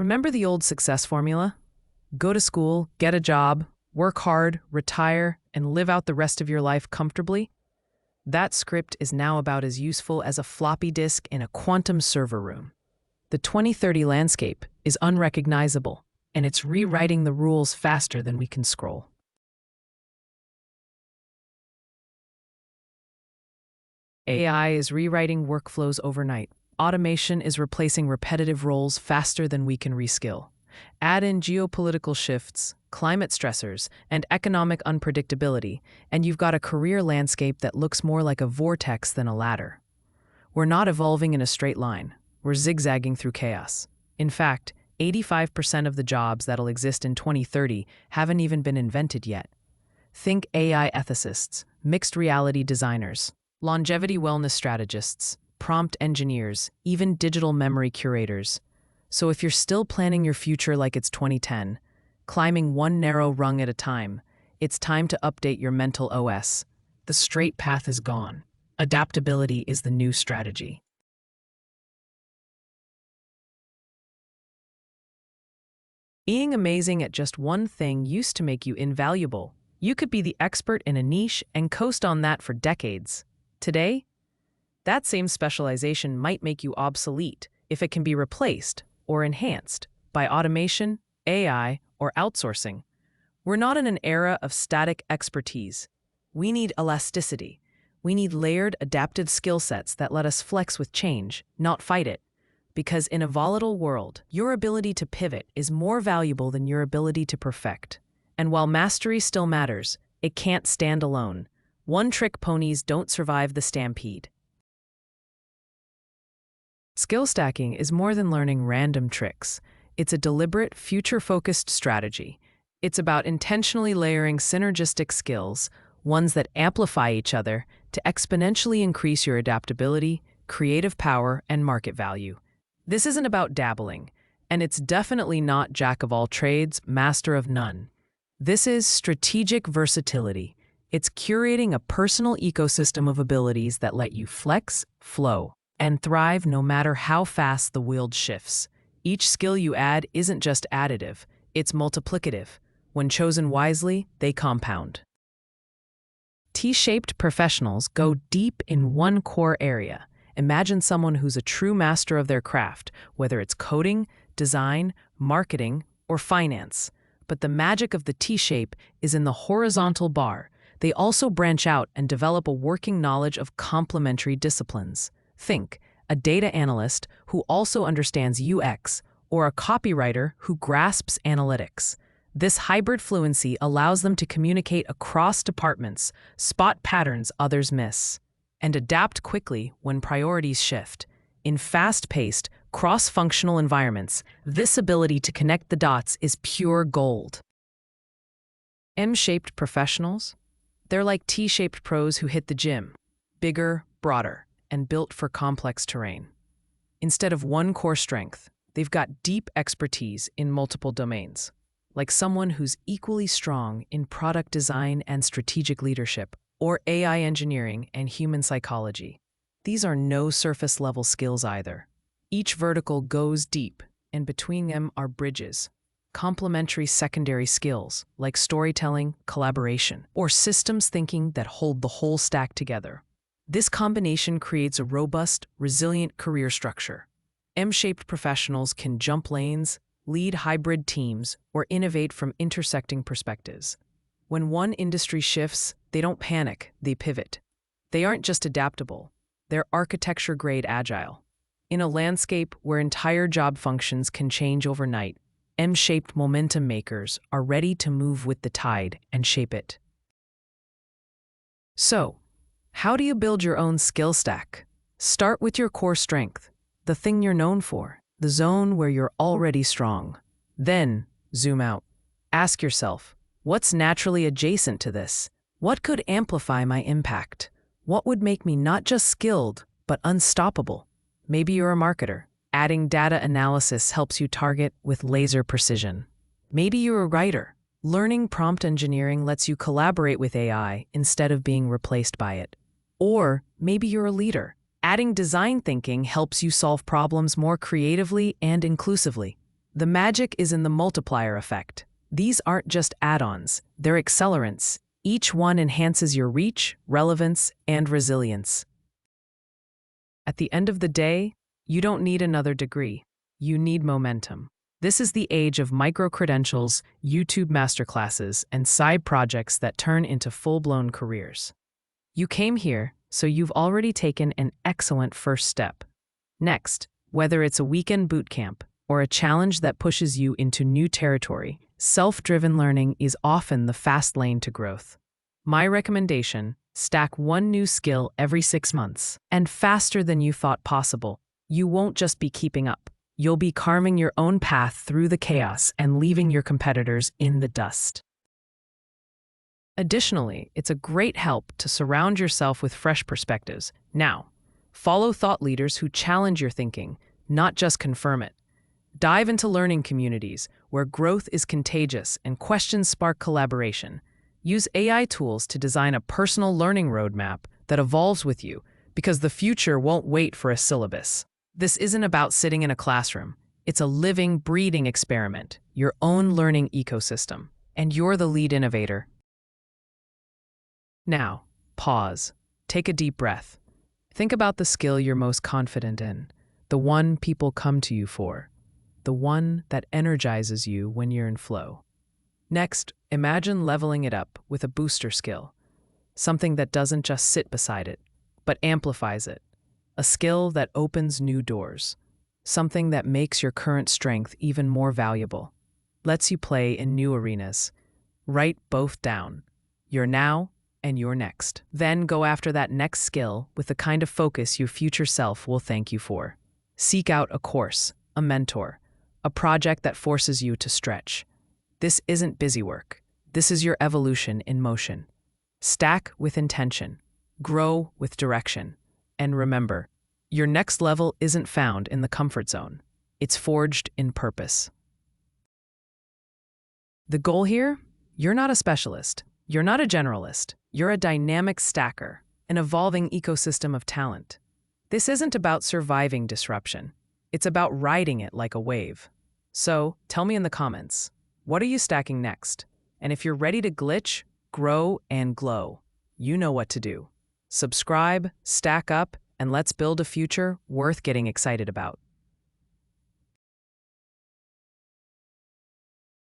Remember the old success formula? Go to school, get a job, work hard, retire, and live out the rest of your life comfortably? That script is now about as useful as a floppy disk in a quantum server room. The 2030 landscape is unrecognizable, and it's rewriting the rules faster than we can scroll. AI is rewriting workflows overnight. Automation is replacing repetitive roles faster than we can reskill. Add in geopolitical shifts, climate stressors, and economic unpredictability, and you've got a career landscape that looks more like a vortex than a ladder. We're not evolving in a straight line. We're zigzagging through chaos. In fact, 85% of the jobs that'll exist in 2030 haven't even been invented yet. Think AI ethicists, mixed reality designers, longevity wellness strategists, prompt engineers, even digital memory curators. So if you're still planning your future like it's 2010, climbing one narrow rung at a time, it's time to update your mental OS. The straight path is gone. Adaptability is the new strategy. Being amazing at just one thing used to make you invaluable. You could be the expert in a niche and coast on that for decades. Today, that same specialization might make you obsolete if it can be replaced or enhanced by automation, AI, or outsourcing. We're not in an era of static expertise. We need elasticity. We need layered, adaptive skill sets that let us flex with change, not fight it. Because in a volatile world, your ability to pivot is more valuable than your ability to perfect. And while mastery still matters, it can't stand alone. One-trick ponies don't survive the stampede. Skill stacking is more than learning random tricks. It's a deliberate, future-focused strategy. It's about intentionally layering synergistic skills, ones that amplify each other, to exponentially increase your adaptability, creative power, and market value. This isn't about dabbling, and it's definitely not jack of all trades, master of none. This is strategic versatility. It's curating a personal ecosystem of abilities that let you flex, flow, and thrive no matter how fast the world shifts. Each skill you add isn't just additive, it's multiplicative. When chosen wisely, they compound. T-shaped professionals go deep in one core area. Imagine someone who's a true master of their craft, whether it's coding, design, marketing, or finance. But the magic of the T-shape is in the horizontal bar. They also branch out and develop a working knowledge of complementary disciplines. Think, a data analyst who also understands UX, or a copywriter who grasps analytics. This hybrid fluency allows them to communicate across departments, spot patterns others miss, and adapt quickly when priorities shift. In fast-paced, cross-functional environments, this ability to connect the dots is pure gold. M-shaped professionals? They're like T-shaped pros who hit the gym, bigger, broader, and built for complex terrain. Instead of one core strength, they've got deep expertise in multiple domains, like someone who's equally strong in product design and strategic leadership, or AI engineering and human psychology. These are no surface-level skills either. Each vertical goes deep, and between them are bridges, complementary secondary skills like storytelling, collaboration, or systems thinking that hold the whole stack together. This combination creates a robust, resilient career structure. M-shaped professionals can jump lanes, lead hybrid teams, or innovate from intersecting perspectives. When one industry shifts, they don't panic, they pivot. They aren't just adaptable, they're architecture-grade agile. In a landscape where entire job functions can change overnight, M-shaped momentum makers are ready to move with the tide and shape it. So, how do you build your own skill stack? Start with your core strength, the thing you're known for, the zone where you're already strong. Then, zoom out. Ask yourself, what's naturally adjacent to this? What could amplify my impact? What would make me not just skilled, but unstoppable? Maybe you're a marketer. Adding data analysis helps you target with laser precision. Maybe you're a writer. Learning prompt engineering lets you collaborate with AI instead of being replaced by it. Or maybe you're a leader. Adding design thinking helps you solve problems more creatively and inclusively. The magic is in the multiplier effect. These aren't just add-ons, they're accelerants. Each one enhances your reach, relevance, and resilience. At the end of the day, you don't need another degree. You need momentum. This is the age of micro-credentials, YouTube masterclasses, and side projects that turn into full-blown careers. You came here, so you've already taken an excellent first step. Next, whether it's a weekend boot camp or a challenge that pushes you into new territory, self-driven learning is often the fast lane to growth. My recommendation: stack one new skill every 6 months, and faster than you thought possible. You won't just be keeping up. You'll be carving your own path through the chaos and leaving your competitors in the dust. Additionally, it's a great help to surround yourself with fresh perspectives. Now, follow thought leaders who challenge your thinking, not just confirm it. Dive into learning communities where growth is contagious and questions spark collaboration. Use AI tools to design a personal learning roadmap that evolves with you, because the future won't wait for a syllabus. This isn't about sitting in a classroom. It's a living, breathing experiment, your own learning ecosystem, and you're the lead innovator. Now, pause. Take a deep breath. Think about the skill you're most confident in, the one people come to you for, the one that energizes you when you're in flow. Next, imagine leveling it up with a booster skill, something that doesn't just sit beside it, but amplifies it. A skill that opens new doors, something that makes your current strength even more valuable, lets you play in new arenas. Write both down, your now and your next. Then go after that next skill with the kind of focus your future self will thank you for. Seek out a course, a mentor, a project that forces you to stretch. This isn't busy work. This is your evolution in motion. Stack with intention, grow with direction. And remember, your next level isn't found in the comfort zone. It's forged in purpose. The goal here? You're not a specialist. You're not a generalist. You're a dynamic stacker, an evolving ecosystem of talent. This isn't about surviving disruption. It's about riding it like a wave. So, tell me in the comments, what are you stacking next? And if you're ready to glitch, grow, and glow, you know what to do. Subscribe, stack up, and let's build a future worth getting excited about.